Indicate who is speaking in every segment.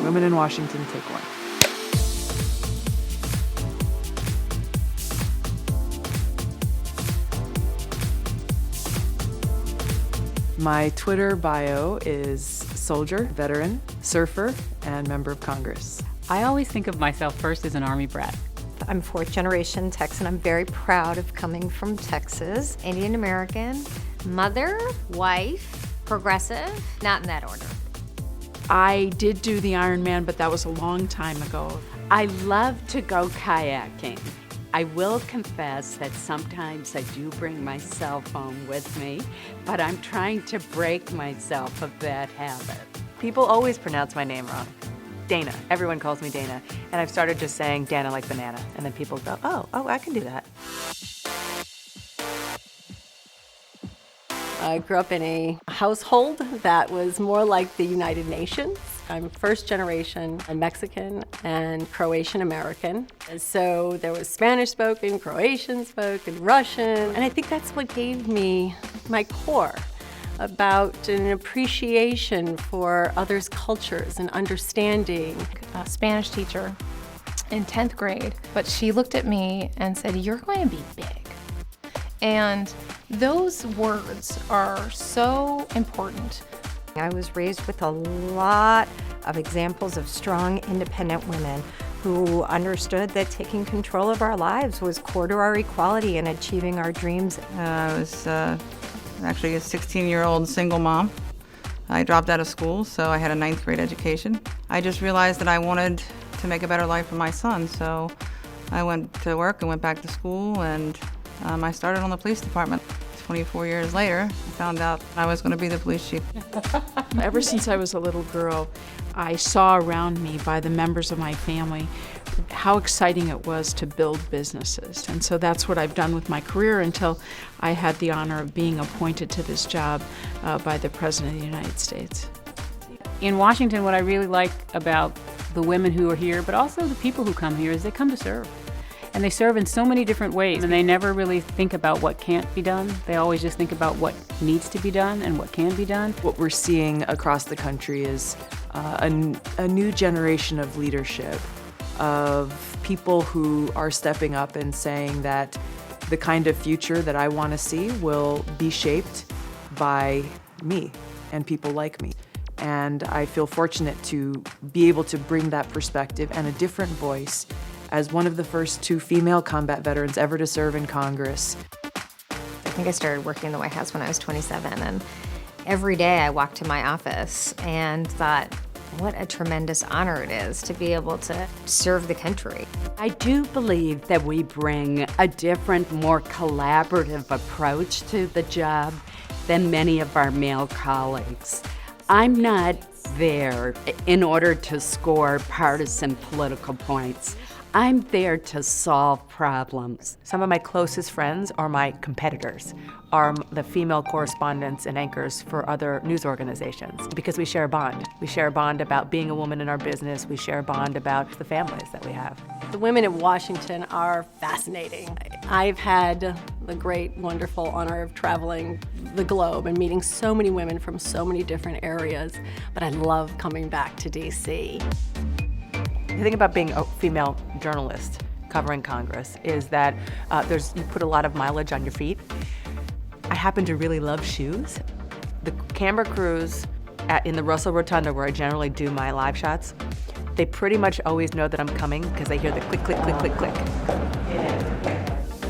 Speaker 1: Women in Washington, take one. My Twitter bio is soldier, veteran, surfer, and member of Congress.
Speaker 2: I always think of myself first as an Army brat.
Speaker 3: I'm fourth generation Texan. I'm very proud of coming from Texas. Indian American, mother, wife, progressive, not in that order.
Speaker 4: I did do the Ironman, but that was a long time ago.
Speaker 5: I love to go kayaking. I will confess that sometimes I do bring my cell phone with me, but I'm trying to break myself of that habit.
Speaker 6: People always pronounce my name wrong. Dana. Everyone calls me Dana. And I've started just saying Dana like banana. And then people go, oh, I can do that.
Speaker 7: I grew up in a household that was more like the United Nations. I'm first generation Mexican and Croatian American. And so there was Spanish spoken, Croatian spoken, Russian. And I think that's what gave me my core about an appreciation for others' cultures and understanding.
Speaker 8: A Spanish teacher in 10th grade, but she looked at me and said, "You're going to be big." And those words are so important.
Speaker 3: I was raised with a lot of examples of strong, independent women who understood that taking control of our lives was core to our equality and achieving our dreams.
Speaker 9: I was actually a 16-year-old single mom. I dropped out of school, so I had a 9th grade education. I just realized that I wanted to make a better life for my son, so I went to work and went back to school, and I started on the police department. 24 years later, I found out I was going to be the police chief.
Speaker 4: Ever since I was a little girl, I saw around me by the members of my family how exciting it was to build businesses. And so that's what I've done with my career until I had the honor of being appointed to this job by the President of the United States.
Speaker 2: In Washington, what I really like about the women who are here, but also the people who come here, is they come to serve. And they serve in so many different ways, and they never really think about what can't be done. They always just think about what needs to be done and what can be done.
Speaker 1: What we're seeing across the country is a new generation of leadership, of people who are stepping up and saying that the kind of future that I want to see will be shaped by me and people like me. And I feel fortunate to be able to bring that perspective and a different voice as one of the first 2 female combat veterans ever to serve in Congress.
Speaker 3: I think I started working in the White House when I was 27, and every day I walked to my office and thought, what a tremendous honor it is to be able to serve the country.
Speaker 5: I do believe that we bring a different, more collaborative approach to the job than many of our male colleagues. I'm not there in order to score partisan political points. I'm there to solve problems.
Speaker 6: Some of my closest friends are my competitors, are the female correspondents and anchors for other news organizations, because we share a bond. We share a bond about being a woman in our business. We share a bond about the families that we have.
Speaker 7: The women of Washington are fascinating. I've had the great, wonderful honor of traveling the globe and meeting so many women from so many different areas, but I love coming back to DC.
Speaker 6: The thing about being a female journalist covering Congress is that you put a lot of mileage on your feet. I happen to really love shoes. The camera crews in the Russell Rotunda, where I generally do my live shots, they pretty much always know that I'm coming because they hear the click, click, click, click, click.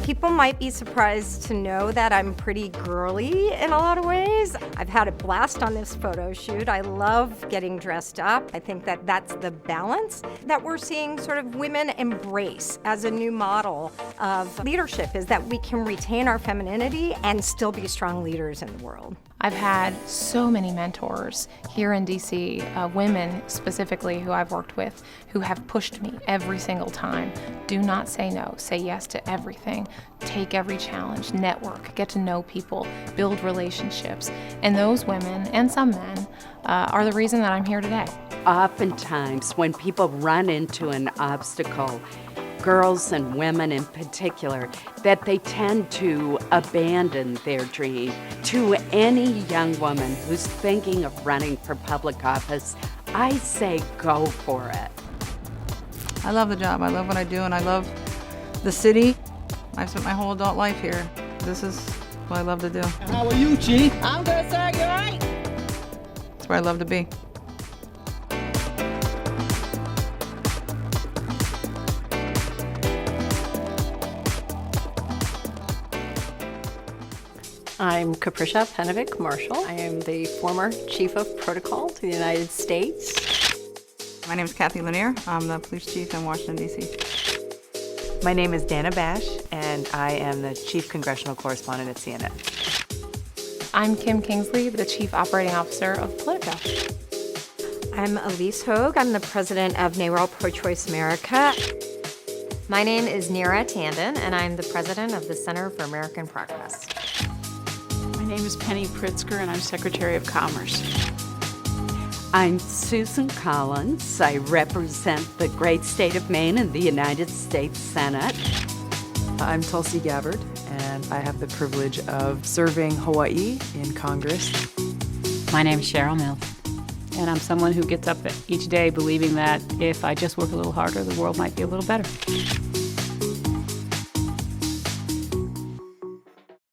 Speaker 3: People might be surprised to know that I'm pretty girly in a lot of ways. I've had a blast on this photo shoot. I love getting dressed up. I think that that's the balance that we're seeing sort of women embrace as a new model of leadership, is that we can retain our femininity and still be strong leaders in the world.
Speaker 8: I've had so many mentors here in DC, women specifically who I've worked with, who have pushed me every single time. Do not say no, say yes to everything. Take every challenge, network, get to know people, build relationships. And those women, and some men, are the reason that I'm here today.
Speaker 5: Oftentimes, when people run into an obstacle, girls and women in particular, that they tend to abandon their dream. To any young woman who's thinking of running for public office, I say go for it.
Speaker 9: I love the job. I love what I do, and I love the city. I've spent my whole adult life here. This is what I love to do.
Speaker 10: How are you, Chief? I'm good, sir. You all right?
Speaker 9: It's where I love to be.
Speaker 7: I'm Capricia Penovic Marshall. I am the former Chief of Protocol to the United States.
Speaker 9: My name is Kathy Lanier. I'm the police chief in Washington, D.C.
Speaker 6: My name is Dana Bash, and I am the Chief Congressional Correspondent at CNN.
Speaker 8: I'm Kim Kingsley, the Chief Operating Officer of Politico.
Speaker 3: I'm Elise Hogue. I'm the president of NARAL Pro-Choice America.
Speaker 11: My name is Neera Tandon, and I'm the president of the Center for American Progress.
Speaker 4: My name is Penny Pritzker, and I'm Secretary of Commerce.
Speaker 5: I'm Susan Collins. I represent the great state of Maine in the United States Senate.
Speaker 1: I'm Tulsi Gabbard, and I have the privilege of serving Hawaii in Congress.
Speaker 2: My name is Cheryl Mills, and I'm someone who gets up each day believing that if I just work a little harder, the world might be a little better.